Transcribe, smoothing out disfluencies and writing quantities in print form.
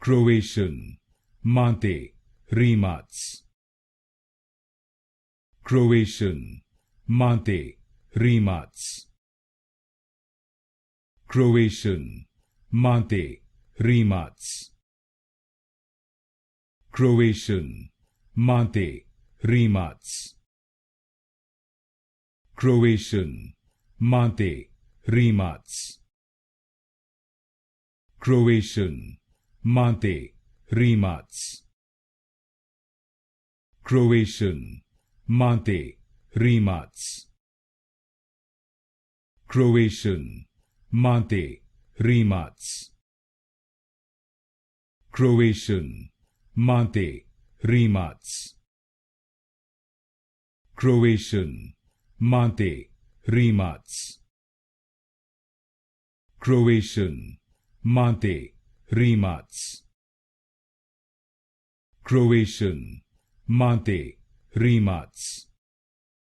Croatian, Monte, Rimac. Croatian, Monte, Rimac. Croatian, Monte, Rimac. Croatian, Monte, Rimac. Croatian, Monte, Rimac. Croatian, Monte, Rimac. Croatian, Monte, Rimac. Croatian, Monte, Rimac. Croatian, Monte, Rimac. Croatian, Monte, Rimac. Croatian, Monte, Rimac. Croatian, Monte, Rimac.